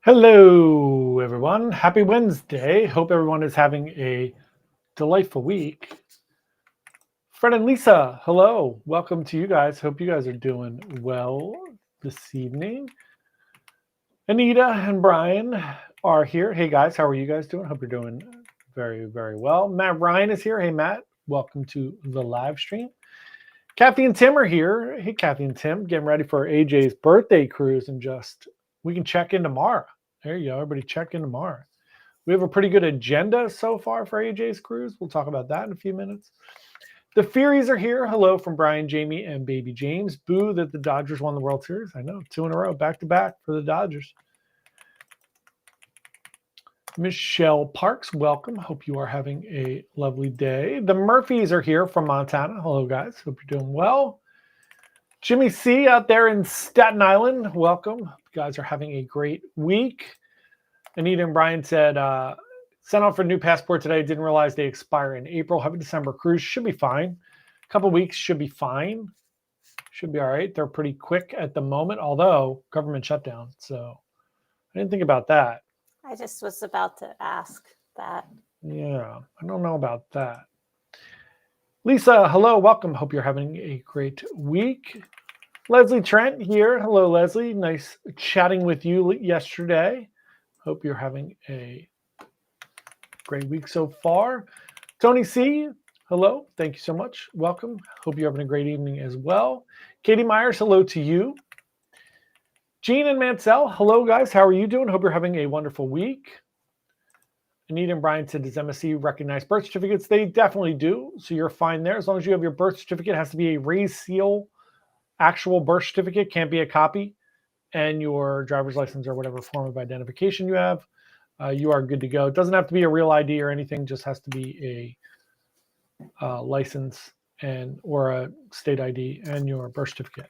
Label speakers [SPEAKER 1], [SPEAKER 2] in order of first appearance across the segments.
[SPEAKER 1] Hello, everyone. Happy Wednesday. Hope everyone is having a delightful week. Fred and Lisa, hello. Welcome to you guys. Hope you guys are doing well this evening. Anita and Brian are here. Hey, guys. How are you guys doing? Hope you're doing very, very well. Matt Ryan is here. Hey, Matt. Welcome to the live stream. Kathy and Tim are here. Hey, Kathy and Tim. Getting ready for AJ's birthday cruise and we can check in tomorrow. There you go. Everybody check in tomorrow. We have a pretty good agenda so far for AJ's cruise. We'll talk about that in a few minutes. The Furies are here. Hello from Brian, Jamie, and baby James. Boo that the Dodgers won the World Series. I know, 2 in a row, back-to-back for the Dodgers. Michelle Parks, welcome. Hope you are having a lovely day. The Murphys are here from Montana. Hello, guys. Hope you're doing well. Jimmy C out there in Staten Island, welcome. You guys are having a great week. Anita and Brian said, sent off for a new passport today. Didn't realize they expire in April. Have a December cruise. Should be fine. A couple weeks should be fine. Should be all right. They're pretty quick at the moment, although government shutdown. So I didn't think about that.
[SPEAKER 2] I just was about to ask that.
[SPEAKER 1] Yeah, I don't know about that. Lisa, hello. Welcome. Hope you're having a great week. Leslie Trent here. Hello, Leslie. Nice chatting with you yesterday. Hope you're having a great week so far. Tony C, hello. Thank you so much. Welcome. Hope you're having a great evening as well. Katie Myers, hello to you. Jean and Mansell, hello, guys. How are you doing? Hope you're having a wonderful week. Anita and Brian said, does MSC recognize birth certificates? They definitely do. So you're fine there. As long as you have your birth certificate, it has to be a raised seal, actual birth certificate, can't be a copy, and your driver's license or whatever form of identification you have, you are good to go. It doesn't have to be a real ID or anything, just has to be a license or a state ID and your birth certificate.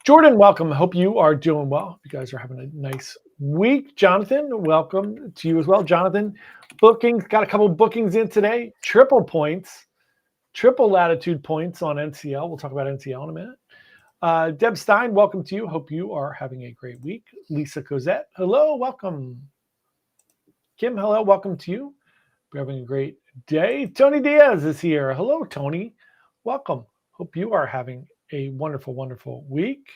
[SPEAKER 1] Jordan, welcome. Hope you are doing well. You guys are having a nice week. Jonathan, welcome to you as well. Jonathan, bookings, got a couple bookings in today. Triple latitude points on NCL. We'll talk about NCL in a minute. Deb Stein, welcome to you. Hope you are having a great week. Lisa Cosette, hello, welcome. Kim, hello, welcome to you. We're having a great day. Tony Diaz is here. Hello, Tony. Welcome. Hope you are having a wonderful, wonderful week.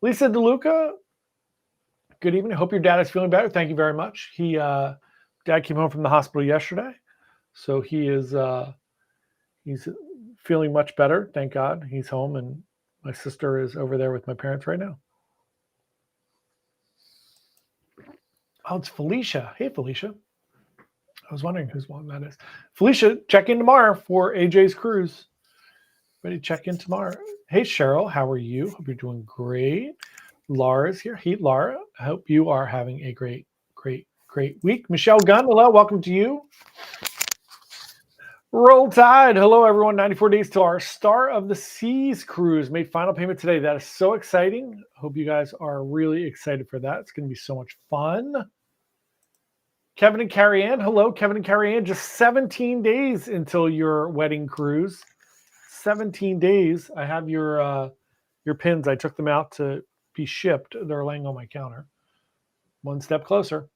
[SPEAKER 1] Lisa DeLuca, good evening. Hope your dad is feeling better. Thank you very much. Dad came home from the hospital yesterday, so he's feeling much better. Thank God. He's home, and my sister is over there with my parents right now. Oh, it's Felicia. Hey, Felicia. I was wondering whose mom that is. Felicia, check in tomorrow for AJ's cruise. Ready to check in tomorrow. Hey, Cheryl, how are you? Hope you're doing great. Laura's here. Hey, Laura. I hope you are having a great, great, great week. Michelle Gunn, hello. Welcome to you. Roll Tide. Hello, everyone. 94 days till our Star of the Seas cruise. Made final payment today. That is so exciting. Hope you guys are really excited for that. It's going to be so much fun. Kevin and Carrie Ann. Hello, Kevin and Carrie Ann. Just 17 days until your wedding cruise. 17 days. I have your pins. I took them out to be shipped. They're laying on my counter. One step closer.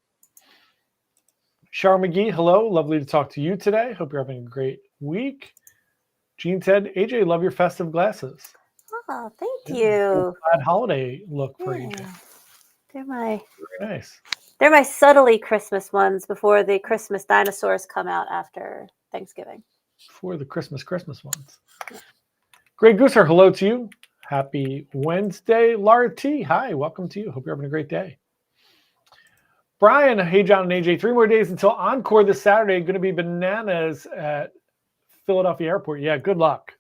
[SPEAKER 1] Cheryl McGee, hello. Lovely to talk to you today. Hope you're having a great week. Jean said, AJ, love your festive glasses.
[SPEAKER 2] Oh, thank you.
[SPEAKER 1] Glad holiday look for AJ.
[SPEAKER 2] They're very
[SPEAKER 1] nice.
[SPEAKER 2] They're my subtly Christmas ones before the Christmas dinosaurs come out after Thanksgiving.
[SPEAKER 1] For the Christmas ones. Yeah. Greg Gooser, hello to you. Happy Wednesday. Laura T, hi. Welcome to you. Hope you're having a great day. Brian, hey, John and AJ. 3 more days until Encore this Saturday. Going to be bananas at Philadelphia Airport. Yeah, good luck.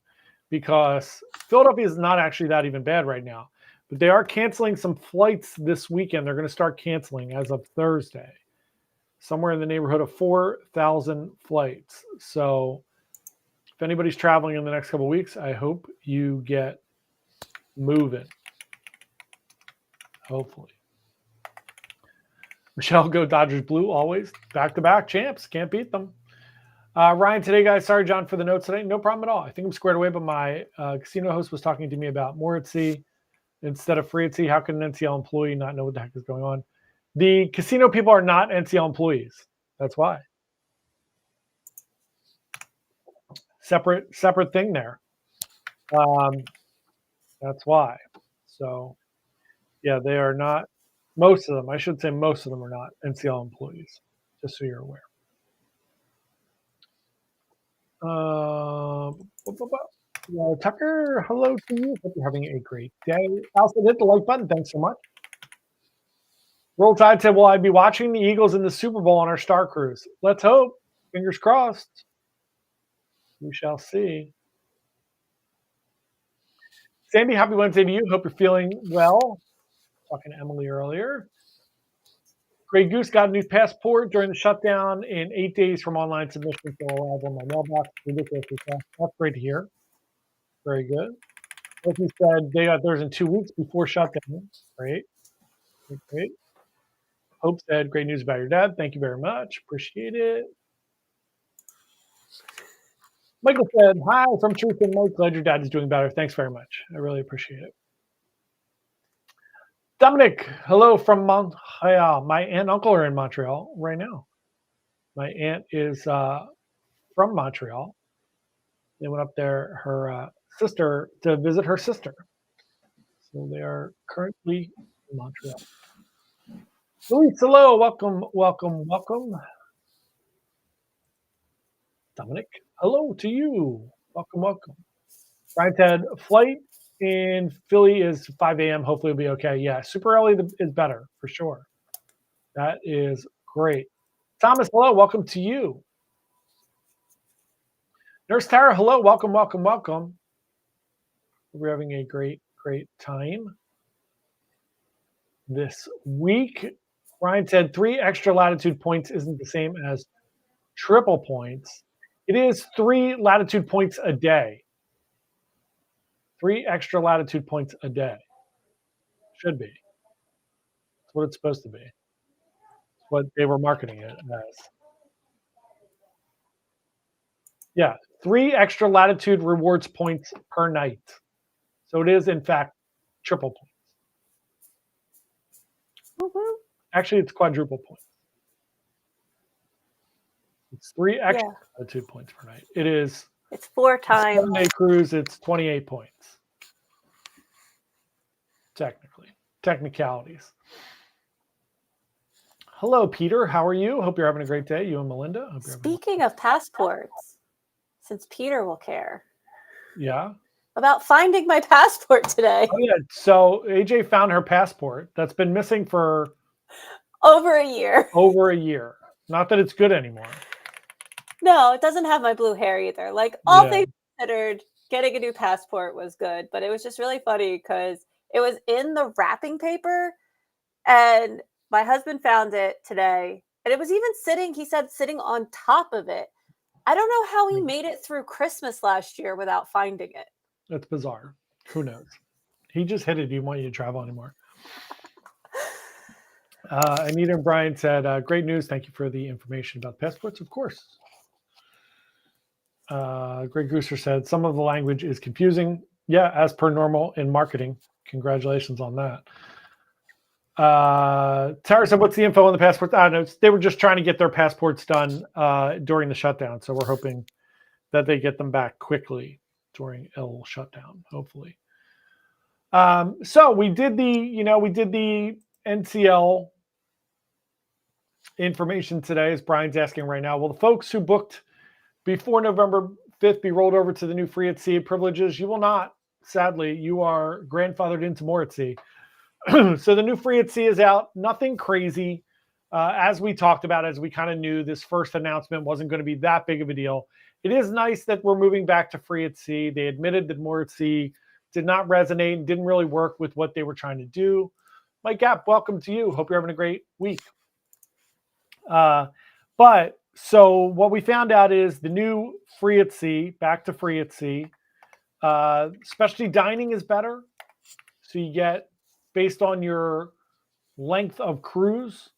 [SPEAKER 1] Because Philadelphia is not actually that even bad right now. But they are canceling some flights this weekend. They're going to start canceling as of Thursday. Somewhere in the neighborhood of 4,000 flights. So if anybody's traveling in the next couple of weeks, I hope you get moving. Hopefully. Michelle, go Dodgers blue always. Back-to-back champs. Can't beat them. Ryan, today, guys, sorry, John, for the notes today. No problem at all. I think I'm squared away, but my casino host was talking to me about more at sea. instead of free at sea. How can an NCL employee not know what the heck is going on? The casino people are not NCL employees. That's why. Separate thing there. That's why. So, yeah, they are not. Most of them, I should say, most of them are not NCL employees. Just so you're aware. Tucker, hello to you. Hope you're having a great day. Also, hit the like button. Thanks so much. Roll Tide said, will I be watching the Eagles in the Super Bowl on our Star Cruise? Let's hope. Fingers crossed. We shall see. Sandy, happy Wednesday to you. Hope you're feeling well. Talking to Emily earlier. Grey Goose got a new passport during the shutdown in 8 days from online submission to arrival in my mailbox. Ridiculously fast. That's great to hear. Very good. Like you said, they got theirs in 2 weeks before shutdown. Great. Great. Hope said, great news about your dad. Thank you very much. Appreciate it. Michael said, hi from Truth and Mike. Glad your dad is doing better. Thanks very much. I really appreciate it. Dominic, hello from Montreal. My aunt and uncle are in Montreal right now. My aunt is from Montreal. They went up there, her sister, to visit her sister. So they are currently in Montreal. Luis, hello. Welcome, welcome, welcome. Dominic, hello to you. Welcome, welcome. Brian said, flight in Philly is 5 a.m. Hopefully it'll be okay. Yeah, super early is better for sure. That is great. Thomas, hello. Welcome to you. Nurse Tara, hello. Welcome, welcome, welcome. We're having a great, great time this week. Brian said 3 extra latitude points isn't the same as triple points. It is 3 latitude points a day. 3 extra latitude points a day. Should be. That's what it's supposed to be. It's what they were marketing it as. Yeah, 3 extra latitude rewards points per night. So it is, in fact, triple points.
[SPEAKER 2] Mm-hmm.
[SPEAKER 1] Actually, it's quadruple points. It's 3 extra latitude points per night. It is.
[SPEAKER 2] It's 4 times.
[SPEAKER 1] 7-day cruise, it's 28 points. Technicalities. Hello, Peter. How are you? Hope you're having a great day. You and Melinda.
[SPEAKER 2] Speaking of passports, since Peter will care.
[SPEAKER 1] Yeah.
[SPEAKER 2] About finding my passport today.
[SPEAKER 1] Oh, yeah. So AJ found her passport that's been missing for
[SPEAKER 2] over a year.
[SPEAKER 1] Over a year. Not that it's good anymore.
[SPEAKER 2] No, it doesn't have my blue hair either. Like, all things considered, getting a new passport was good, but it was just really funny because it was in the wrapping paper, and my husband found it today, and it was even sitting on top of it. I don't know how he made it through Christmas last year without finding it.
[SPEAKER 1] That's bizarre. Who knows? He just hit it. He didn't want you to travel anymore. Anita and Brian said, great news. Thank you for the information about passports. Of course. Greg Gooser said, some of the language is confusing. Yeah, as per normal in marketing. Congratulations on that. Tara said, what's the info on the passports? I don't know. They were just trying to get their passports done during the shutdown. So we're hoping that they get them back quickly during the shutdown, hopefully. So we did the NCL information today, as Brian's asking right now. Will the folks who booked before November 5th be rolled over to the new free at sea privileges? You will not. Sadly, you are grandfathered into more at sea. So the new free at sea is out. Nothing crazy. As we talked about, as we kind of knew, this first announcement wasn't going to be that big of a deal. It is nice that we're moving back to free at sea. They admitted that more at sea did not resonate and didn't really work with what they were trying to do. Mike Gap, welcome to you. Hope you're having a great week. But so what we found out is the new free at sea, back to free at sea, specialty dining is better. So you get, based on your length of cruise,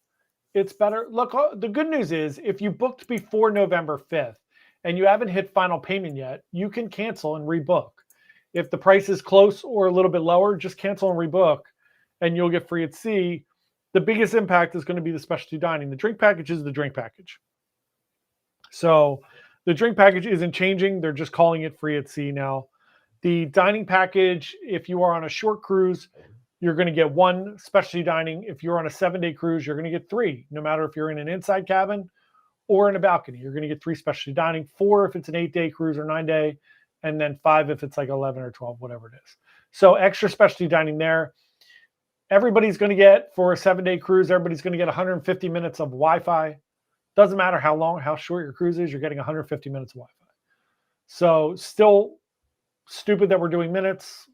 [SPEAKER 1] it's better. Look, the good news is if you booked before November 5th and you haven't hit final payment yet, you can cancel and rebook. If the price is close or a little bit lower, just cancel and rebook, and you'll get free at sea. The biggest impact is going to be the specialty dining. The drink package is the drink package. So the drink package isn't changing. They're just calling it free at sea now. The dining package, if you are on a short cruise, you're going to get 1 specialty dining. If you're on a 7-day cruise, you're going to get 3, no matter if you're in an inside cabin or in a balcony. You're going to get 3 specialty dining, 4 if it's an 8-day cruise or 9-day, and then 5 if it's like 11 or 12, whatever it is. So extra specialty dining there. Everybody's going to get, for a 7-day cruise, everybody's going to get 150 minutes of Wi-Fi. Doesn't matter how short your cruise is, you're getting 150 minutes of Wi-Fi. So still stupid that we're doing minutes,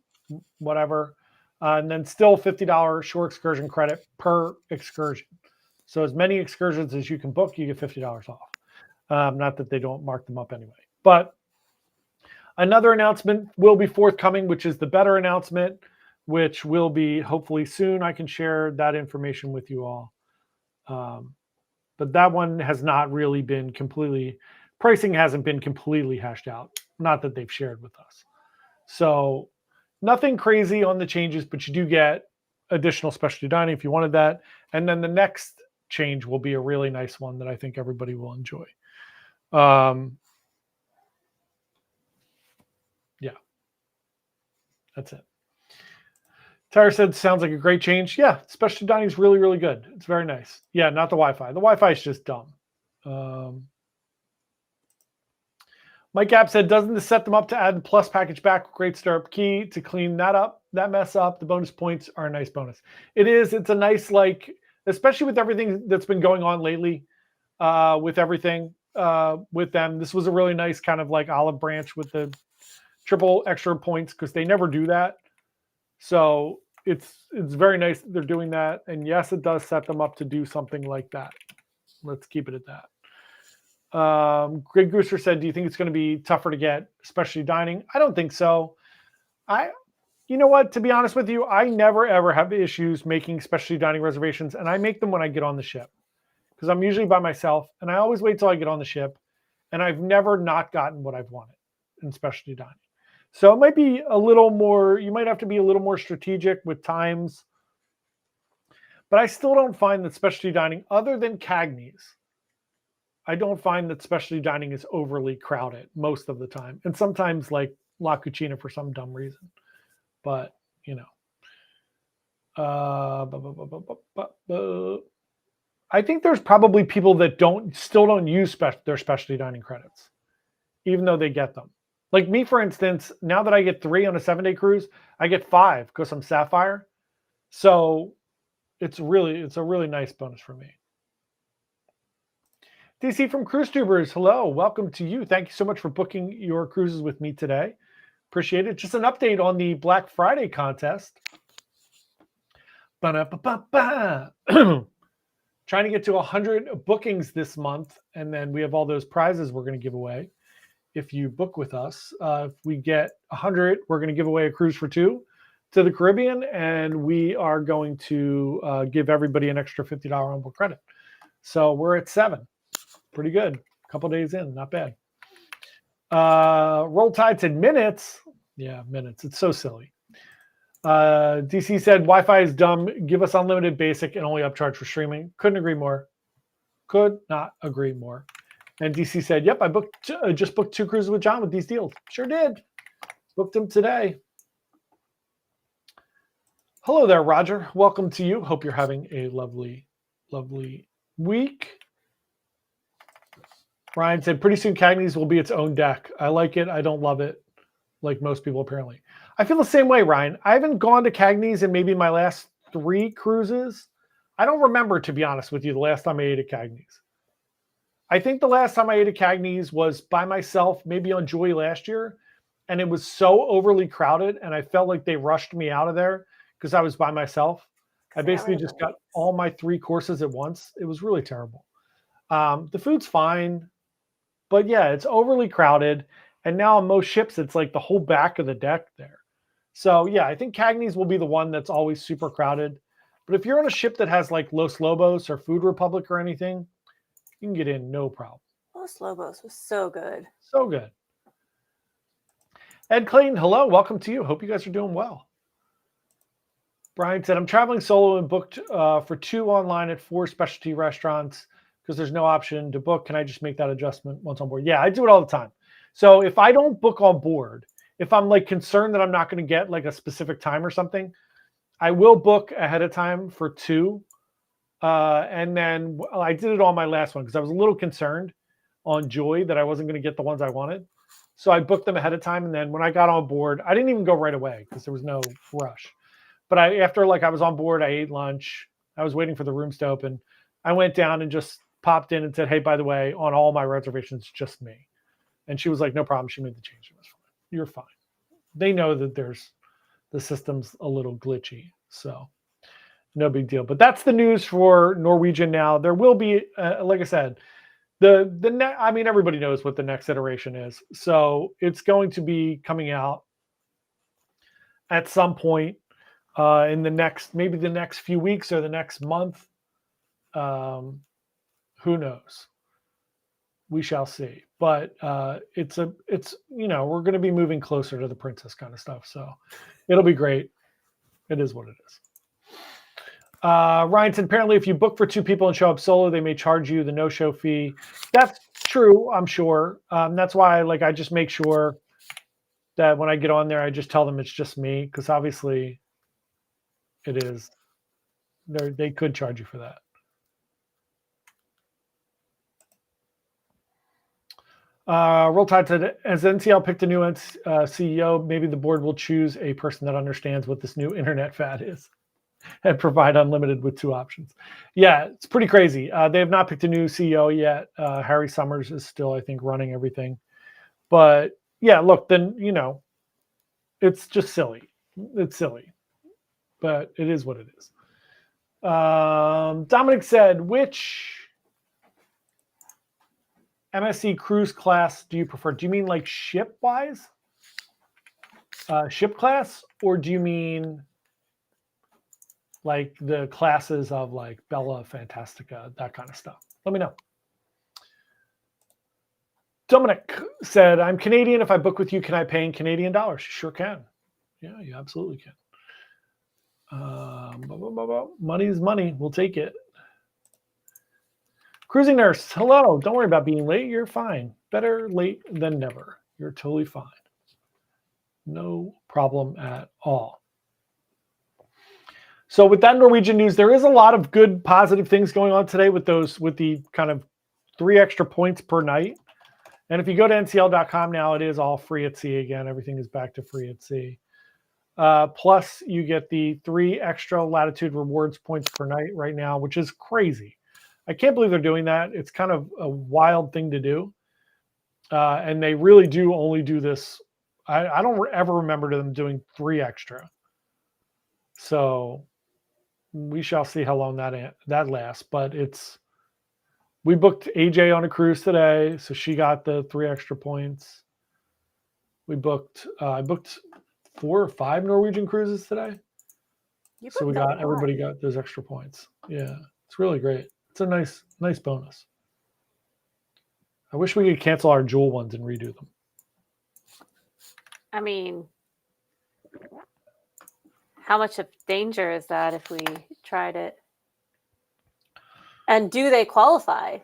[SPEAKER 1] whatever. And then still $50 shore excursion credit per excursion. So as many excursions as you can book, you get $50 off. Not that they don't mark them up anyway. But another announcement will be forthcoming, which is the better announcement, which will be hopefully soon. I can share that information with you all. But that one has not really been pricing hasn't been completely hashed out. Not that they've shared with us. So nothing crazy on the changes, but you do get additional specialty dining if you wanted that. And then the next change will be a really nice one that I think everybody will enjoy. Yeah, that's it. Tyler said, sounds like a great change. Yeah, specialty dining is really, really good. It's very nice. Yeah, not the Wi-Fi. The Wi-Fi is just dumb. Mike App said, doesn't this set them up to add the plus package back? Great startup key to clean that mess up. The bonus points are a nice bonus. It is. It's a nice, like, especially with everything that's been going on lately, with everything with them. This was a really nice kind of like olive branch with the triple extra points, because they never do that. So it's very nice that they're doing that. And yes, it does set them up to do something like that. Let's keep it at that. Greg Gooser said, do you think it's going to be tougher to get specialty dining? I don't think so. You know what, to be honest with you, I never ever have issues making specialty dining reservations, and I make them when I get on the ship, because I'm usually by myself, and I always wait till I get on the ship, and I've never not gotten what I've wanted in specialty dining. So it might be a little more, you might have to be a little more strategic with times, but I still don't find that specialty dining, other than Cagney's, I don't find that specialty dining is overly crowded most of the time. And sometimes like La Cucina for some dumb reason. But, you know. I think there's probably people that still don't use their specialty dining credits, even though they get them. Like me, for instance, now that I get 3 on a 7-day cruise, I get 5 because I'm Sapphire. So it's a really nice bonus for me. DC from Cruise Tubers, hello, welcome to you. Thank you so much for booking your cruises with me today. Appreciate it. Just an update on the Black Friday contest. Trying to get to 100 bookings this month, and then we have all those prizes we're going to give away if you book with us. If we get 100, we're going to give away a cruise for 2 to the Caribbean, and we are going to give everybody an extra $50 onboard credit. So we're at 7. Pretty good. A couple days in, not bad. Roll Tide said minutes. Yeah, minutes. It's so silly. DC said Wi-Fi is dumb. Give us unlimited basic and only upcharge for streaming. Couldn't agree more. Could not agree more. And DC said, yep, I just booked 2 cruises with John with these deals. Sure did. Booked them today. Hello there, Roger. Welcome to you. Hope you're having a lovely, lovely week. Ryan said, pretty soon Cagney's will be its own deck. I like it. I don't love it, like most people apparently. I feel the same way, Ryan. I haven't gone to Cagney's in maybe my last 3 cruises. I don't remember, to be honest with you, the last time I ate at Cagney's. I think the last time I ate at Cagney's was by myself, maybe on Joy last year, and it was so overly crowded, and I felt like they rushed me out of there because I was by myself. I basically just got all my 3 courses at once. It was really terrible. The food's fine. But yeah, it's overly crowded. And now on most ships, it's like the whole back of the deck there. So yeah, I think Cagney's will be the one that's always super crowded. But if you're on a ship that has like Los Lobos or Food Republic or anything, you can get in no problem.
[SPEAKER 2] Los Lobos was so good.
[SPEAKER 1] So good. Ed Clayton, hello. Welcome to you. Hope you guys are doing well. Brian said, I'm traveling solo and booked for 2 online at 4 specialty restaurants because there's no option to book. Can I just make that adjustment once on board? Yeah, I do it all the time. So if I don't book on board, if I'm like concerned that I'm not going to get like a specific time or something, I will book ahead of time for 2. And then I did it on my last one because I was a little concerned on Joy that I wasn't going to get the ones I wanted. So I booked them ahead of time. And then when I got on board, I didn't even go right away because there was no rush. But after I was on board, I ate lunch. I was waiting for the rooms to open. I went down and just popped in and said, hey, by the way, on all my reservations, just me. And she was like, no problem. She made the change. It was fine. You're fine. They know that the system's a little glitchy. So no big deal. But that's the news for Norwegian now. There will be, like I said, everybody knows what the next iteration is. So it's going to be coming out at some point in the next few weeks or the next month. Who knows? We shall see. But it's we're going to be moving closer to the princess kind of stuff. So it'll be great. It is what it is. Ryan said, apparently if you book for 2 people and show up solo, they may charge you the no-show fee. That's true, I'm sure. That's why I just make sure that when I get on there, I just tell them it's just me, because obviously it is. They could charge you for that. Roll Tide said, as NCL picked a new CEO, maybe the board will choose a person that understands what this new internet fad is and provide unlimited with 2 options. Yeah, it's pretty crazy. They have not picked a new CEO yet. Harry Summers is still, I think, running everything. But yeah, look, then, it's just silly. It's silly. But it is what it is. Dominic said, which MSC cruise class do you prefer? Do you mean like ship-wise? Ship class? Or do you mean like the classes of like Bella Fantastica, that kind of stuff? Let me know. Dominic said, I'm Canadian. If I book with you, can I pay in Canadian dollars? Sure can. Yeah, you absolutely can. Money is money. We'll take it. Cruising Nurse, hello. Don't worry about being late. You're fine. Better late than never. You're totally fine. No problem at all. So with that Norwegian news, there is a lot of good, positive things going on today with the kind of 3 extra points per night. And if you go to ncl.com now, it is all free at sea again. Everything is back to free at sea. Plus, you get the 3 extra latitude rewards points per night right now, which is crazy. I can't believe they're doing that. It's kind of a wild thing to do. And they really do only do this. I don't ever remember them doing 3 extra. So we shall see how long that lasts. But we booked AJ on a cruise today, so she got the 3 extra points. I booked 4 or 5 Norwegian cruises today. So everybody got those extra points. Yeah, it's really great. It's a nice bonus. I wish we could cancel our Jewel ones and redo them.
[SPEAKER 2] I mean, how much of danger is that if we tried it? And do they qualify?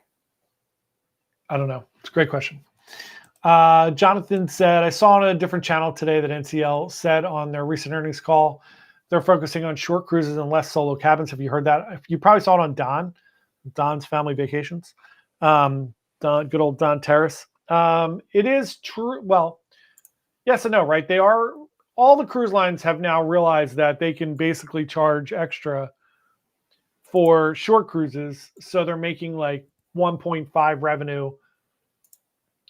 [SPEAKER 1] I don't know. It's a great question. Jonathan said, I saw on a different channel today that NCL said on their recent earnings call, they're focusing on short cruises and less solo cabins. Have you heard that? You probably saw it on Don's Family Vacations. Good old Don Terrace. It is true. Well, yes and no, right? All the cruise lines have now realized that they can basically charge extra for short cruises. So they're making like 1.5 revenue,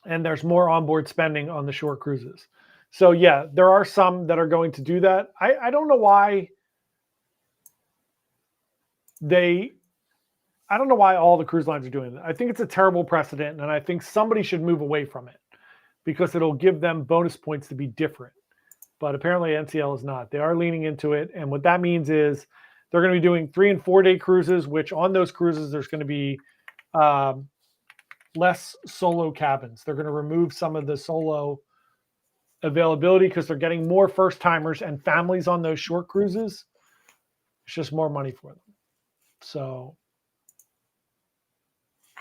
[SPEAKER 1] and there's more onboard spending on the short cruises. So yeah, there are some that are going to do that. I don't know why all the cruise lines are doing that. I think it's a terrible precedent, and I think somebody should move away from it because it'll give them bonus points to be different. But apparently NCL is not. They are leaning into it, and what that means is they're going to be doing 3 and 4 day cruises, which on those cruises there's going to be less solo cabins. They're going to remove some of the solo availability because they're getting more first timers and families on those short cruises. It's just more money for them. So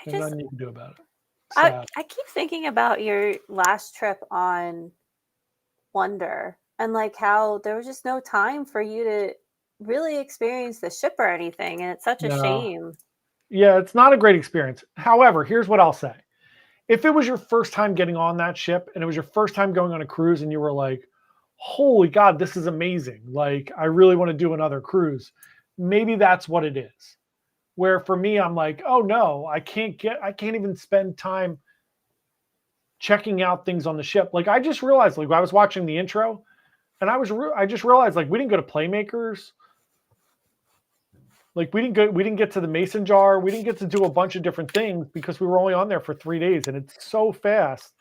[SPEAKER 1] there's nothing you can do about it.
[SPEAKER 2] I keep thinking about your last trip on Wonder and like how there was just no time for you to really experience the ship or anything, and it's such a shame.
[SPEAKER 1] Yeah, it's not a great experience. However, here's what I'll say. If it was your first time getting on that ship and it was your first time going on a cruise and you were like, holy God, this is amazing. Like, I really want to do another cruise. Maybe that's what it is. Where for me, I'm like, oh no, I can't even spend time checking out things on the ship. Like I just realized, like I was watching the intro and I just realized like we didn't go to Playmakers. Like we didn't get to the mason jar. We didn't get to do a bunch of different things because we were only on there for 3 days. And it's so fast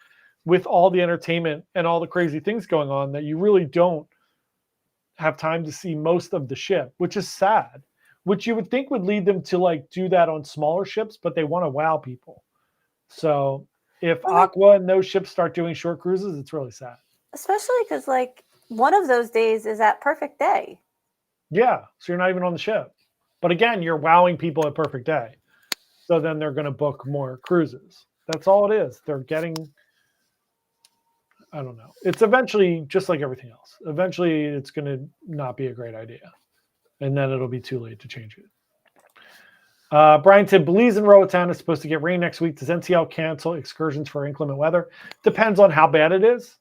[SPEAKER 1] with all the entertainment and all the crazy things going on that you really don't have time to see most of the ship, which is sad, which you would think would lead them to like do that on smaller ships, but they want to wow people. So if Aqua and those ships start doing short cruises, it's really sad.
[SPEAKER 2] Especially because like one of those days is at Perfect Day.
[SPEAKER 1] Yeah, so you're not even on the ship. But again, you're wowing people at Perfect Day. So then they're going to book more cruises. That's all it is. They're getting, I don't know. It's eventually just like everything else. Eventually it's going to not be a great idea. And then it'll be too late to change it. Brian said, Belize and Roatan is supposed to get rain next week. Does NCL cancel excursions for inclement weather? Depends on how bad it is.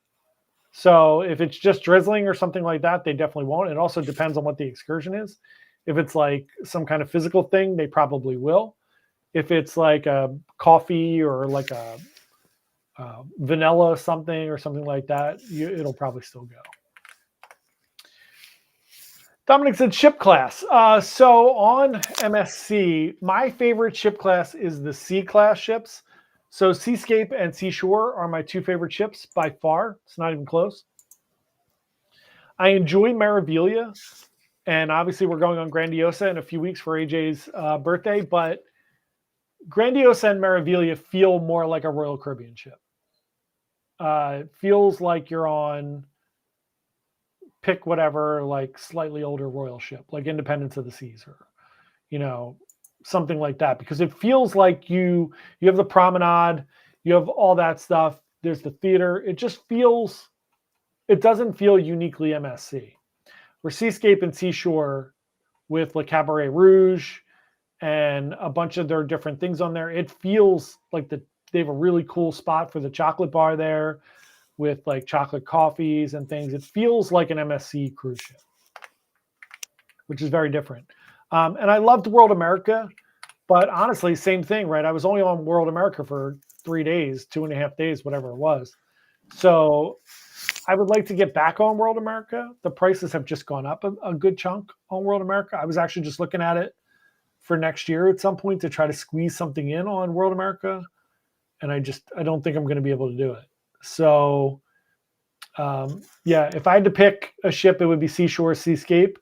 [SPEAKER 1] So if it's just drizzling or something like that, they definitely won't. It also depends on what the excursion is. If it's like some kind of physical thing, they probably will. If it's like a coffee or like a vanilla something or something like that, it'll probably still go. Dominic said ship class. So on MSC, my favorite ship class is the C class ships. So Seascape and Seashore are my two favorite ships by far. It's not even close. I enjoy Meraviglia. And obviously we're going on Grandiosa in a few weeks for AJ's birthday. But Grandiosa and Meraviglia feel more like a Royal Caribbean ship. It feels like you're on... pick whatever like slightly older royal ship, like Independence of the Seas or, something like that, because it feels like you have the promenade, you have all that stuff. There's the theater. It doesn't feel uniquely MSC. Where Seascape and Seashore with Le Cabaret Rouge and a bunch of their different things on there, it feels like they have a really cool spot for the chocolate bar there, with like chocolate coffees and things. It feels like an MSC cruise ship, which is very different. And I loved World America, but honestly, same thing, right? I was only on World America for 3 days, 2.5 days, whatever it was. So I would like to get back on World America. The prices have just gone up a good chunk on World America. I was actually just looking at it for next year at some point to try to squeeze something in on World America. And I don't think I'm going to be able to do it. So, if I had to pick a ship, it would be Seashore, Seascape,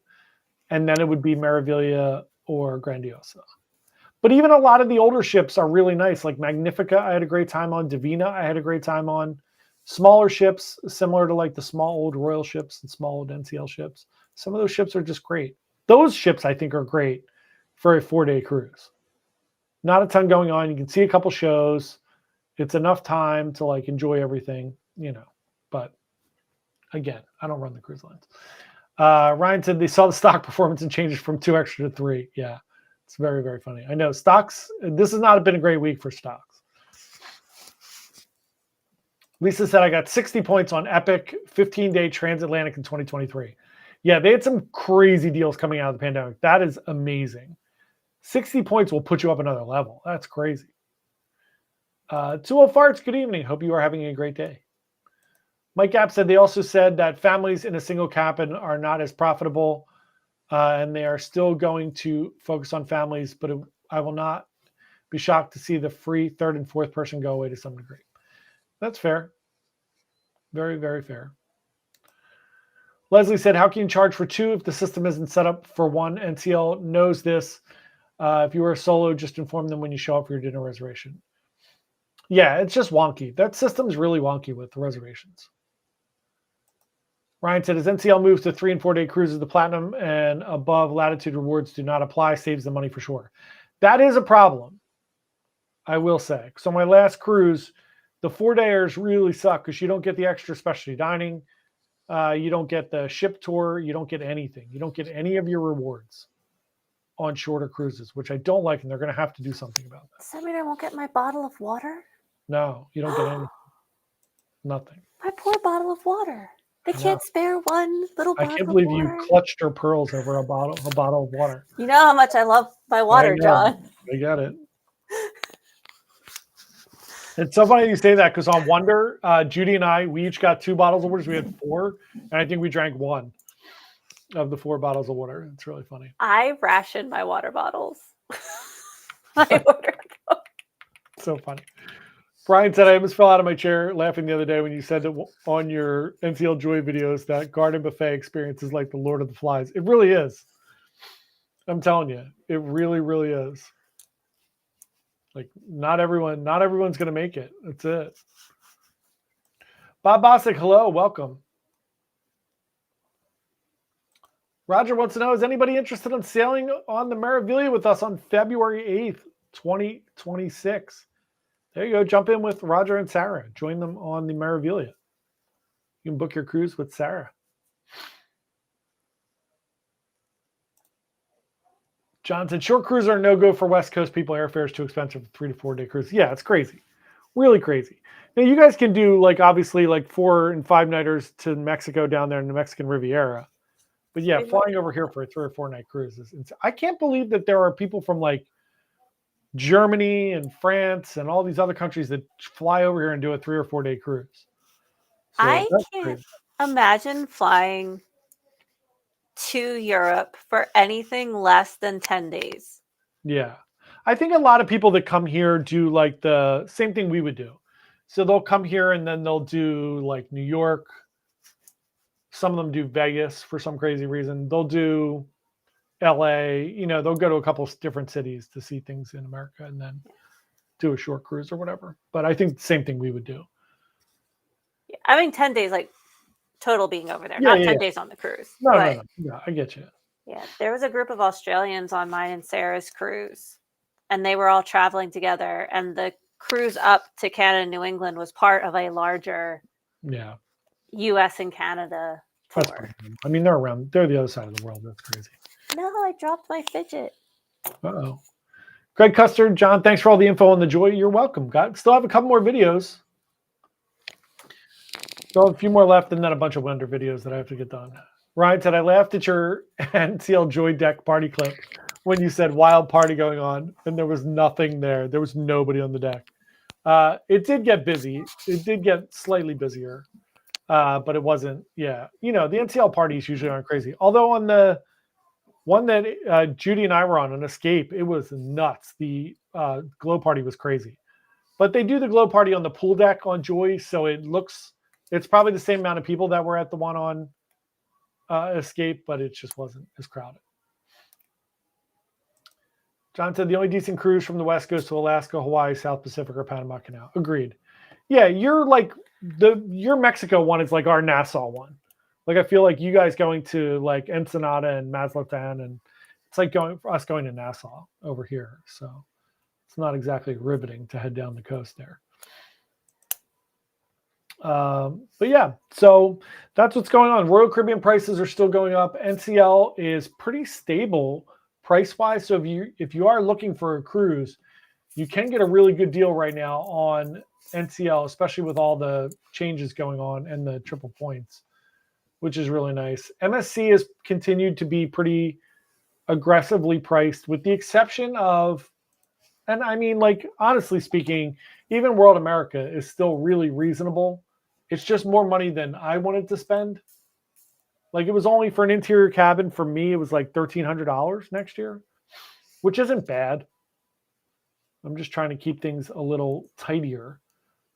[SPEAKER 1] and then it would be Meraviglia or Grandiosa. But even a lot of the older ships are really nice, like Magnifica. I had a great time on. Divina, I had a great time on. Smaller ships, similar to like the small old Royal ships and small old NCL ships. Some of those ships are just great. Those ships, I think, are great for a 4-day cruise. Not a ton going on. You can see a couple shows. It's enough time to like enjoy everything, but again, I don't run the cruise lines. Ryan said they saw the stock performance and changes from 2 extra to 3. Yeah, it's very, very funny. I know stocks, this has not been a great week for stocks. Lisa said, I got 60 points on Epic 15-day transatlantic in 2023. Yeah, they had some crazy deals coming out of the pandemic. That is amazing. 60 points will put you up another level. That's crazy. 20 Farts, good evening. Hope you are having a great day. Mike Gap said they also said that families in a single cabin are not as profitable, and they are still going to focus on families, but I will not be shocked to see the free third and fourth person go away to some degree. That's fair. Very, very fair. Leslie said, how can you charge for 2 if the system isn't set up for 1? NCL knows this. If you are a solo, just inform them when you show up for your dinner reservation. Yeah, it's just wonky. That system's really wonky with the reservations. Ryan said, as NCL moves to 3 and 4 day cruises, the platinum and above latitude rewards do not apply, saves the money for sure. That is a problem, I will say. So my last cruise, the 4-dayers really suck because you don't get the extra specialty dining. You don't get the ship tour. You don't get anything. You don't get any of your rewards on shorter cruises, which I don't like, and they're going to have to do something about that.
[SPEAKER 2] Does that mean I won't get my bottle of water?
[SPEAKER 1] No, you don't get anything. Nothing.
[SPEAKER 2] My poor bottle of water. They can't spare one little bottle of water.
[SPEAKER 1] I can't believe you clutched your pearls over a bottle of water.
[SPEAKER 2] You know how much I love my water, John.
[SPEAKER 1] I got it. It's so funny you say that because on Wonder, Judy and I, we each got 2 bottles of water. We had 4, and I think we drank 1 of the 4 bottles of water. It's really funny.
[SPEAKER 2] I ration my water bottles. I ordered them.
[SPEAKER 1] So funny. Brian said, I almost fell out of my chair laughing the other day when you said that on your NCL Joy videos that garden buffet experience is like the Lord of the Flies. It really is. I'm telling you, it really, really is. Like not everyone's going to make it. That's it. Bob Bosick, hello, welcome. Roger wants to know, is anybody interested in sailing on the Meraviglia with us on February 8th, 2026? There you go. Jump in with Roger and Sarah. Join them on the Meraviglia. You can book your cruise with Sarah. John said, short cruises are no-go for West Coast people. Airfare is too expensive for 3 to 4 day cruise. Yeah, it's crazy. Really crazy. Now, you guys can do, like, obviously, like 4 and 5 nighters to Mexico down there in the Mexican Riviera. But, yeah, flying over here for a 3 or 4 night cruise is insane. I can't believe that there are people from, like, Germany and France and all these other countries that fly over here and do a 3 or 4 day cruise. So
[SPEAKER 2] I can't imagine flying to Europe for anything less than 10 days.
[SPEAKER 1] Yeah. I think a lot of people that come here do like the same thing we would do. So they'll come here and then they'll do like New York. Some of them do Vegas for some crazy reason. They'll do LA, they'll go to a couple of different cities to see things in America and then do a short cruise or whatever. But I think the same thing we would do.
[SPEAKER 2] Yeah, I mean, 10 days, like total being over there, not 10 days on the cruise.
[SPEAKER 1] No. Yeah, I get you.
[SPEAKER 2] Yeah, there was a group of Australians on mine and Sarah's cruise, and they were all traveling together. And the cruise up to Canada and New England was part of a larger U.S. and Canada tour.
[SPEAKER 1] I mean, they're the other side of the world. That's crazy.
[SPEAKER 2] No, I dropped my fidget.
[SPEAKER 1] Uh-oh. Greg Custard, John, thanks for all the info on the Joy. You're welcome. Still have a couple more videos. Still have a few more left and then a bunch of Wonder videos that I have to get done. Ryan said, I laughed at your NCL Joy deck party clip when you said wild party going on and there was nothing there. There was nobody on the deck. It did get busy. It did get slightly busier, but it wasn't. Yeah. The NCL parties usually aren't crazy. Although on the one that Judy and I were on Escape, it was nuts. The glow party was crazy. But they do the glow party on the pool deck on Joy, so it's probably the same amount of people that were at the one on Escape, but it just wasn't as crowded. John said the only decent cruise from the West Coast to Alaska, Hawaii, South Pacific, or Panama Canal. Agreed. Yeah, you're like your Mexico one is like our Nassau one. Like I feel like you guys going to like Ensenada and Mazatlan, and it's like going to Nassau over here. So it's not exactly riveting to head down the coast there. But yeah, so that's what's going on. Royal Caribbean prices are still going up. NCL is pretty stable price-wise. So if you are looking for a cruise, you can get a really good deal right now on NCL, especially with all the changes going on and the triple points, which is really nice. MSC has continued to be pretty aggressively priced, with the exception of, and I mean, like, honestly speaking, even World America is still really reasonable. It's just more money than I wanted to spend. Like, it was only for an interior cabin. For me, it was like $1,300 next year, which isn't bad. I'm just trying to keep things a little tidier.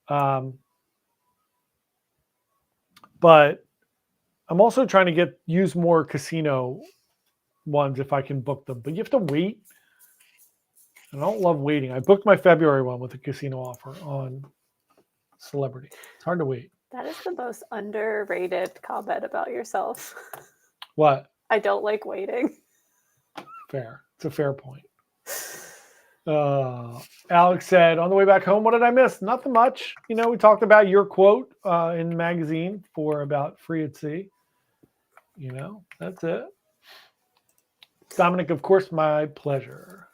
[SPEAKER 1] But I'm also trying to use more casino ones if I can book them. But you have to wait. I don't love waiting. I booked my February one with a casino offer on Celebrity. It's hard to wait.
[SPEAKER 2] That is the most underrated comment about yourself.
[SPEAKER 1] What?
[SPEAKER 2] I don't like waiting.
[SPEAKER 1] Fair. It's a fair point. Alex said, on the way back home, what did I miss? Nothing much. We talked about your quote in the magazine for about Free at Sea. That's it. Dominic, of course, my pleasure.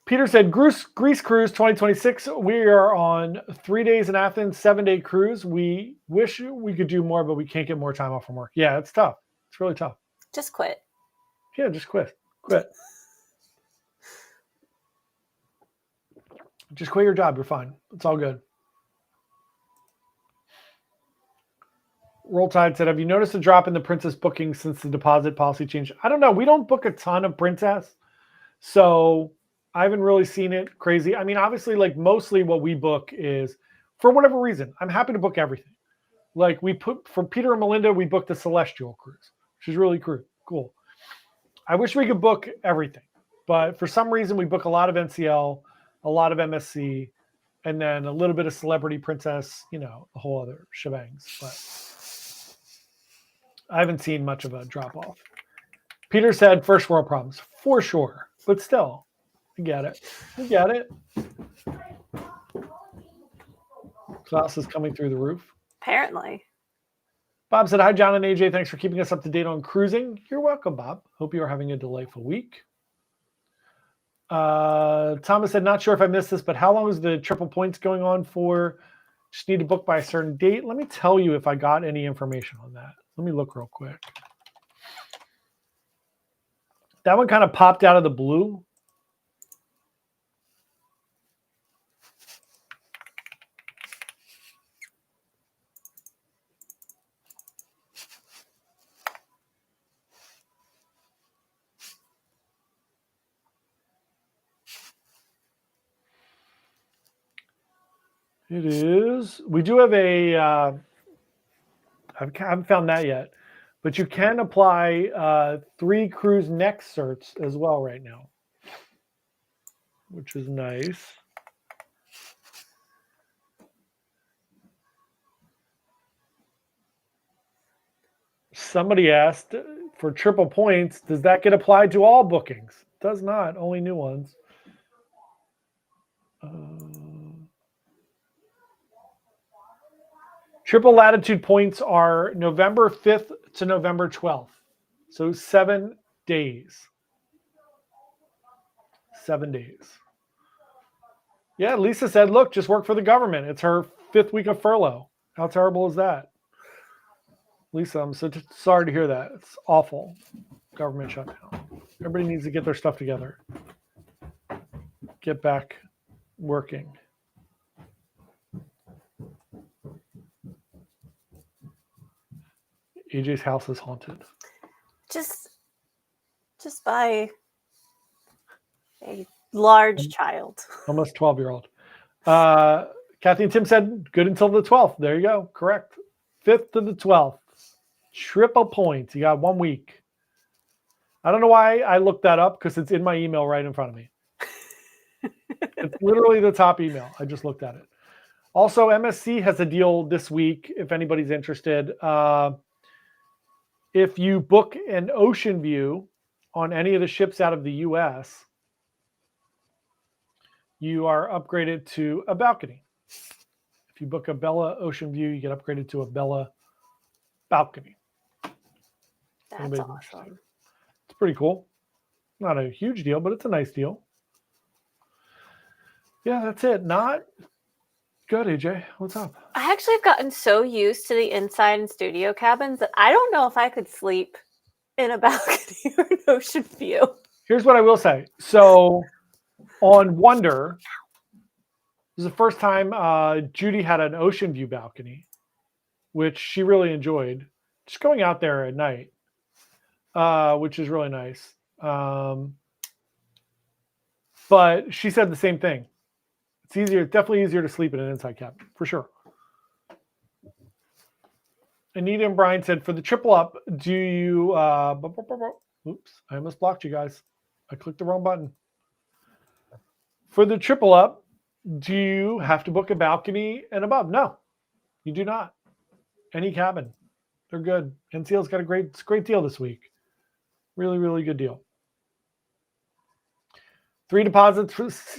[SPEAKER 1] Peter said, Greece Cruise 2026. We are on 3 days in Athens, 7-day cruise. We wish we could do more, but we can't get more time off from work. Yeah, it's tough. It's really tough.
[SPEAKER 2] Just quit.
[SPEAKER 1] Yeah, just quit. Quit. Just quit your job. You're fine. It's all good. Roll Tide said, have you noticed a drop in the Princess booking since the deposit policy changed? I don't know. We don't book a ton of Princess. So I haven't really seen it crazy. I mean, obviously, like mostly what we book is for whatever reason. I'm happy to book everything. Like we put for Peter and Melinda, we booked the Celestial cruise, which is really cool. I wish we could book everything, but for some reason we book a lot of NCL, a lot of MSC, and then a little bit of Celebrity Princess, the whole other shebangs. But I haven't seen much of a drop off. Peter said first world problems for sure, but still, I get it. Klaus is coming through the roof.
[SPEAKER 2] Apparently.
[SPEAKER 1] Bob said, hi, John and AJ. Thanks for keeping us up to date on cruising. You're welcome, Bob. Hope you are having a delightful week. Thomas said, not sure if I missed this, but how long is the triple points going on for? Just need to book by a certain date. Let me tell you if I got any information on that. Let me look real quick. That one kind of popped out of the blue. It is. We do have a. I haven't found that yet, but you can apply 3 cruise next certs as well right now, which is nice. Somebody asked for triple points. Does that get applied to all bookings? It does not. Only new ones. Triple latitude points are November 5th to November 12th. So 7 days. 7 days. Yeah, Lisa said, look, just work for the government. It's her 5th week of furlough. How terrible is that? Lisa, I'm so sorry to hear that. It's awful. Government shutdown. Everybody needs to get their stuff together. Get back working. AJ's house is haunted.
[SPEAKER 2] Just by a large child.
[SPEAKER 1] Almost 12-year-old. Kathy and Tim said good until the 12th. There you go. Correct. 5th to the 12th. Triple points. You got 1 week. I don't know why I looked that up because it's in my email right in front of me. It's literally the top email. I just looked at it. Also, MSC has a deal this week if anybody's interested. If you book an ocean view on any of the ships out of the U.S., you are upgraded to a balcony. If you book a Bella Ocean View, you get upgraded to a Bella balcony.
[SPEAKER 2] That's awesome.
[SPEAKER 1] It's pretty cool. Not a huge deal, but it's a nice deal. Yeah, that's it. Not good, AJ. What's up?
[SPEAKER 2] I actually have gotten so used to the inside and studio cabins that I don't know if I could sleep in a balcony or an ocean view.
[SPEAKER 1] Here's what I will say. So on Wonder, this is the first time Judy had an ocean view balcony, which she really enjoyed. Just going out there at night, which is really nice. But she said the same thing. It's easier, definitely easier to sleep in an inside cabin, for sure. Anita and Brian said, for the triple up, do you... oops, I almost blocked you guys. I clicked the wrong button. For the triple up, do you have to book a balcony and above? No. You do not. Any cabin. They're good. NCL's got a great deal this week. Really, really good deal. 3 deposits,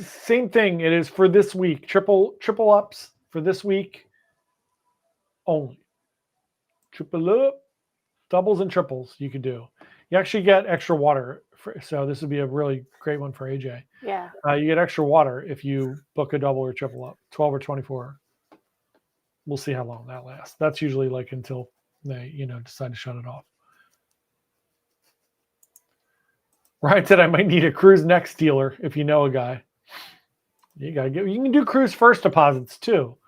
[SPEAKER 1] same thing. It is for this week. Triple ups for this week only. Triple up, doubles and triples you could do. You actually get extra water. So this would be a really great one for AJ.
[SPEAKER 2] Yeah.
[SPEAKER 1] You get extra water if you book a double or triple up, 12 or 24. We'll see how long that lasts. That's usually like until they, decide to shut it off. Ryan said I might need a cruise next dealer if you know a guy. You can do cruise first deposits too.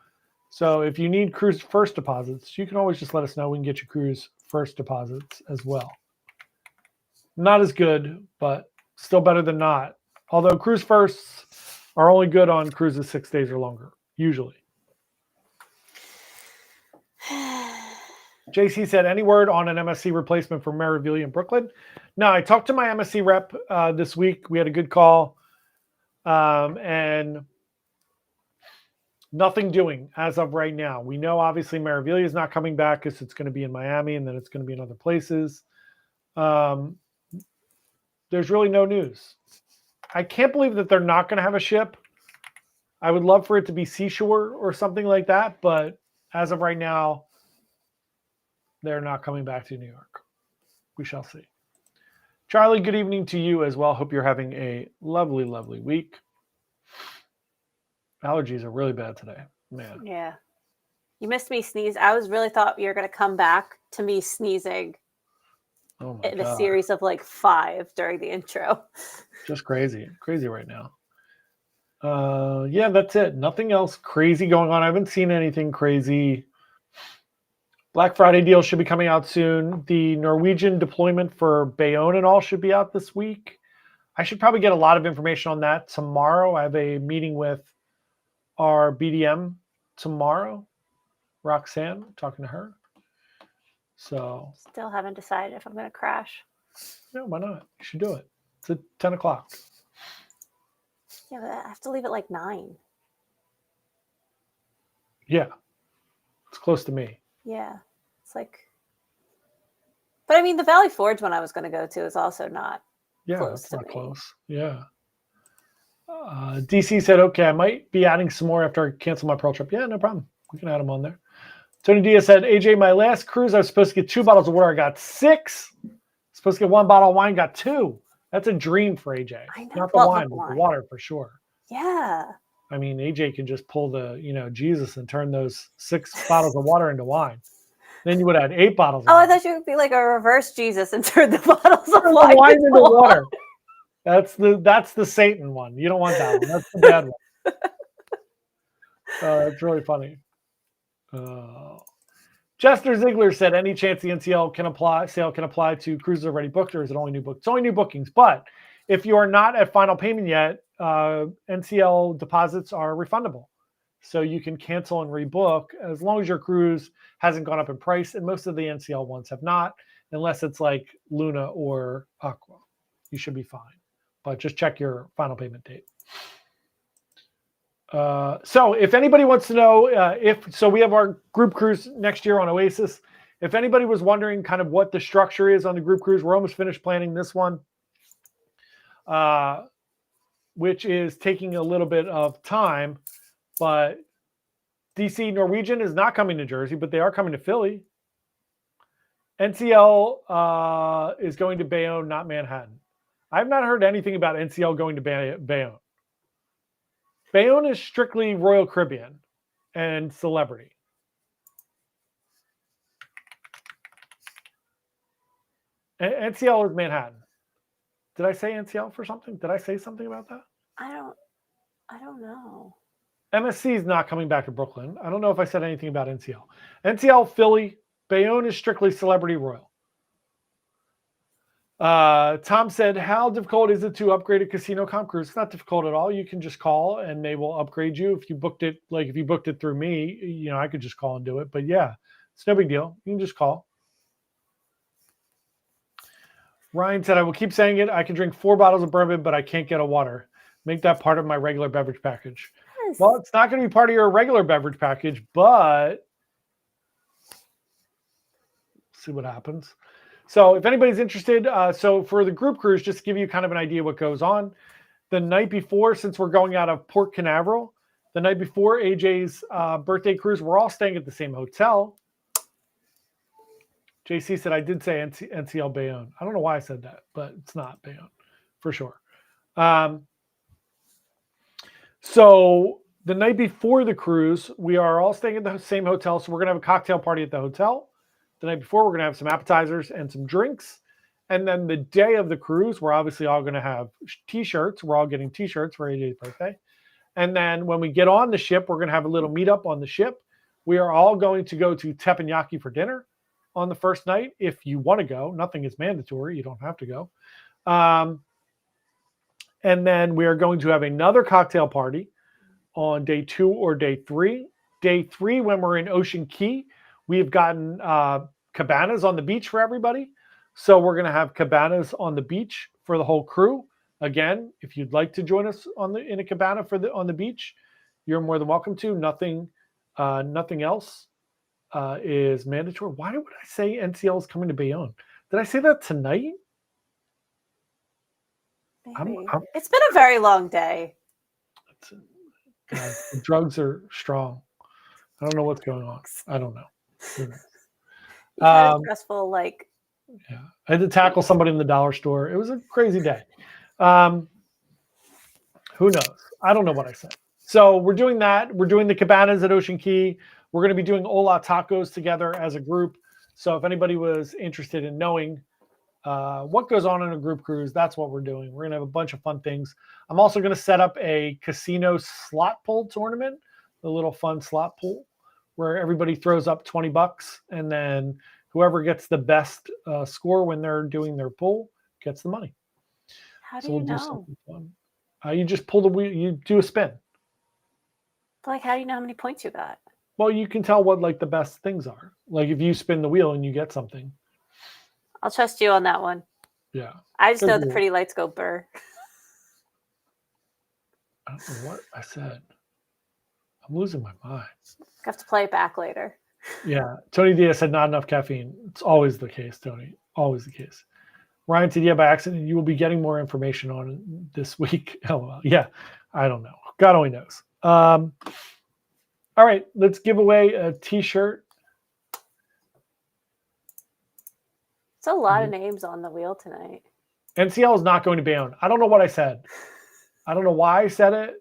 [SPEAKER 1] So if you need cruise first deposits, you can always just let us know. We can get you cruise first deposits as well. Not as good, but still better than not. Although cruise firsts are only good on cruises 6 days or longer, usually. JC said, any word on an MSC replacement for Marivillia in Brooklyn? No, I talked to my MSC rep this week. We had a good call. And nothing doing as of right now. We know obviously Marivillia is not coming back because it's going to be in Miami and then it's going to be in other places. There's really no news. I can't believe that they're not going to have a ship. I would love for it to be Seashore or something like that, but as of right now, they're not coming back to New York. We shall see. Charlie, good evening to you as well. Hope you're having a lovely, lovely week. Allergies are really bad today, man.
[SPEAKER 2] Yeah. You missed me sneeze. I really thought you were going to come back to me sneezing in a series of like 5 during the intro.
[SPEAKER 1] Just crazy right now. Yeah, that's it. Nothing else crazy going on. I haven't seen anything crazy. Black Friday deal should be coming out soon. The Norwegian deployment for Bayonne and all should be out this week. I should probably get a lot of information on that tomorrow. I have a meeting with our BDM tomorrow. Roxanne, talking to her. So
[SPEAKER 2] still haven't decided if I'm going to crash.
[SPEAKER 1] Yeah, why not? You should do it. It's at 10 o'clock.
[SPEAKER 2] Yeah, but I have to leave at like 9.
[SPEAKER 1] Yeah. It's close to me.
[SPEAKER 2] Yeah. It's like, but I mean, the Valley Forge one I was going to go to is also not close to me.
[SPEAKER 1] Close. Yeah. DC said, okay, I might be adding some more after I cancel my Pearl trip. Yeah, no problem. We can add them on there. Tony Diaz said, AJ, my last cruise, I was supposed to get 2 bottles of water. I got 6. Supposed to get 1 bottle of wine, got 2. That's a dream for AJ.
[SPEAKER 2] I know.
[SPEAKER 1] Not the wine, but the water for sure.
[SPEAKER 2] Yeah.
[SPEAKER 1] I mean, AJ can just pull the, Jesus and turn those 6 bottles of water into wine. Then you would add 8 bottles of wine.
[SPEAKER 2] I thought you would be like a reverse Jesus and turn the bottles of wine
[SPEAKER 1] into water. That's the Satan one. You don't want that one. That's the bad one. It's really funny. Chester Ziegler said, any chance the NCL sale can apply to cruises already booked, or is it only new bookings? It's only new bookings. But if you are not at final payment yet, NCL deposits are refundable. So you can cancel and rebook as long as your cruise hasn't gone up in price. And most of the NCL ones have not, unless it's like Luna or Aqua. You should be fine. But just check your final payment date. So if anybody wants to know we have our group cruise next year on Oasis. If anybody was wondering kind of what the structure is on the group cruise, we're almost finished planning this one, which is taking a little bit of time. But DC Norwegian is not coming to Jersey, but they are coming to Philly. NCL is going to Bayonne, not Manhattan. I've not heard anything about NCL going to Bayonne. Bayonne is strictly Royal Caribbean and Celebrity. NCL is Manhattan. Did I say NCL for something? Did I say something about that?
[SPEAKER 2] I don't know.
[SPEAKER 1] MSC is not coming back to Brooklyn. I don't know if I said anything about NCL. NCL, Philly. Bayonne is strictly Celebrity Royal. Tom said, how difficult is it to upgrade a casino comp cruise? It's not difficult at all. You can just call and they will upgrade you. If you booked it through me, I could just call and do it. But yeah, it's no big deal. You can just call. Ryan said, I will keep saying it. I can drink 4 bottles of bourbon, but I can't get a water. Make that part of my regular beverage package. Yes. Well, it's not going to be part of your regular beverage package, but see what happens. So if anybody's interested, so for the group cruise, just to give you kind of an idea what goes on. The night before, since we're going out of Port Canaveral, the night before AJ's birthday cruise, we're all staying at the same hotel. JC said, I did say NCL Bayonne. I don't know why I said that, but it's not Bayonne for sure. So the night before the cruise, we are all staying at the same hotel. So we're going to have a cocktail party at the hotel. The night before, we're going to have some appetizers and some drinks. And then the day of the cruise, we're obviously all going to have T-shirts. We're all getting T-shirts for AJ's birthday. And then when we get on the ship, we're going to have a little meetup on the ship. We are all going to go to teppanyaki for dinner on the first night. If you want to go, nothing is mandatory. You don't have to go. And then we are going to have another cocktail party on day 2 or day 3. Day 3, when we're in Ocean Key, we've gotten cabanas on the beach for everybody. So we're going to have cabanas on the beach for the whole crew. Again, if you'd like to join us in a cabana on the beach, you're more than welcome to. Nothing else is mandatory. Why would I say NCL is coming to Bayonne? Did I say that tonight?
[SPEAKER 2] Maybe. It's been a very long day.
[SPEAKER 1] Guys, the drugs are strong. I don't know what's going on. I don't know.
[SPEAKER 2] You had a stressful,
[SPEAKER 1] yeah, I had to tackle somebody in the dollar store. It was a crazy day. Who knows? I don't know what I said. So we're doing that. We're doing the cabanas at Ocean Key. We're going to be doing Ola Tacos together as a group. So if anybody was interested in knowing what goes on in a group cruise, that's what we're doing. We're going to have a bunch of fun things. I'm also going to set up a casino slot pull tournament, a little fun slot pull where everybody throws up $20, and then whoever gets the best score when they're doing their pull gets the money.
[SPEAKER 2] How do you know?
[SPEAKER 1] Do something fun. You just pull the wheel. You do a spin.
[SPEAKER 2] How do you know how many points you got?
[SPEAKER 1] Well, you can tell what the best things are. If you spin the wheel and you get something.
[SPEAKER 2] I'll trust you on that one.
[SPEAKER 1] Yeah.
[SPEAKER 2] I just know the pretty lights go burr.
[SPEAKER 1] I don't know what I said. I'm losing my mind.
[SPEAKER 2] I have to play it back later.
[SPEAKER 1] Yeah. Tony Diaz said not enough caffeine. It's always the case, Tony. Always the case. Ryan said, yeah, by accident. You will be getting more information on this week. Oh, yeah. I don't know. God only knows. All right. Let's give away a T-shirt.
[SPEAKER 2] It's a lot of names on the wheel tonight.
[SPEAKER 1] NCL is not going to Bayonne. I don't know what I said. I don't know why I said it.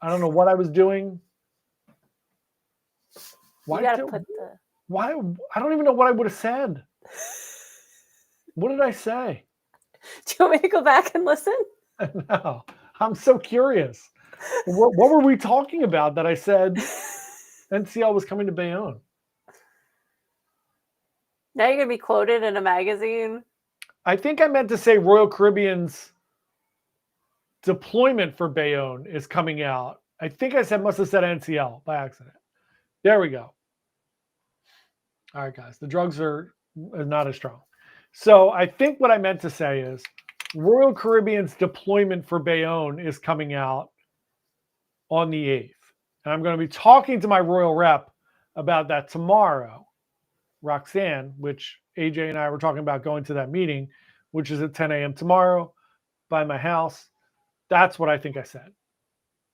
[SPEAKER 1] I don't know what I was doing. Why?
[SPEAKER 2] Why?
[SPEAKER 1] I don't even know what I would have said. What did I say?
[SPEAKER 2] Do you want me to go back and listen?
[SPEAKER 1] No, I'm so curious. What were we talking about that I said NCL was coming to Bayonne?
[SPEAKER 2] Now you're going to be quoted in a magazine.
[SPEAKER 1] I think I meant to say Royal Caribbean's deployment for Bayonne is coming out. I think I must have said NCL by accident. There we go. All right, guys. The drugs are not as strong. So I think what I meant to say is Royal Caribbean's deployment for Bayonne is coming out on the 8th. And I'm going to be talking to my Royal rep about that tomorrow. Roxanne, which AJ and I were talking about going to that meeting, which is at 10 a.m. tomorrow by my house. That's what I think I said.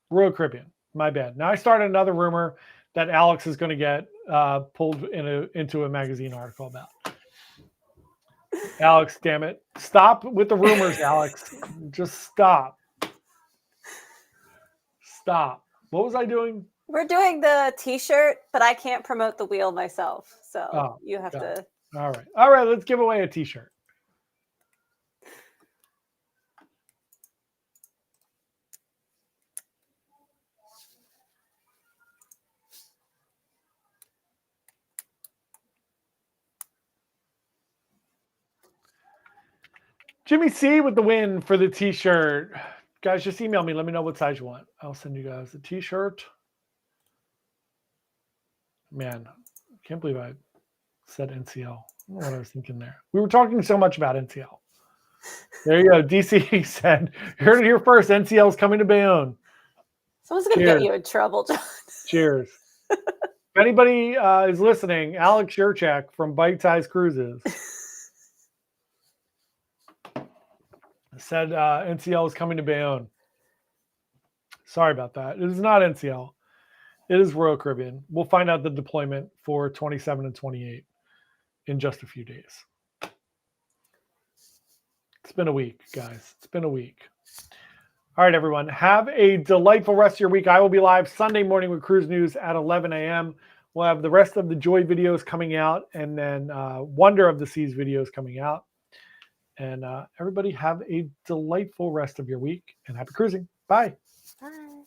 [SPEAKER 1] Royal Caribbean. My bad. Now I started another rumor that Alex is going to get pulled into a magazine article about. Alex, damn it. Stop with the rumors, Alex. Just stop. Stop. What was I doing?
[SPEAKER 2] We're doing the T-shirt, but I can't promote the wheel myself. So you have to.
[SPEAKER 1] All right. All right. Let's give away a T-shirt. Jimmy C with the win for the T-shirt. Guys, just email me. Let me know what size you want. I'll send you guys a T-shirt. Man, I can't believe I said NCL. I don't know what I was thinking there. We were talking so much about NCL. There you go. DC said, you heard it here first. NCL is coming to Bayonne.
[SPEAKER 2] Someone's going to get you in trouble, John.
[SPEAKER 1] Cheers. If anybody is listening, Alex Yurchak from Bite Size Cruises said NCL is coming to Bayonne. Sorry about that. It is not NCL. It is Royal Caribbean. We'll find out the deployment for 27 and 28 in just a few days. It's been a week, guys. It's been a week. All right, everyone. Have a delightful rest of your week. I will be live Sunday morning with Cruise News at 11 a.m. We'll have the rest of the Joy videos coming out, and then Wonder of the Seas videos coming out. And everybody have a delightful rest of your week, and happy cruising. Bye.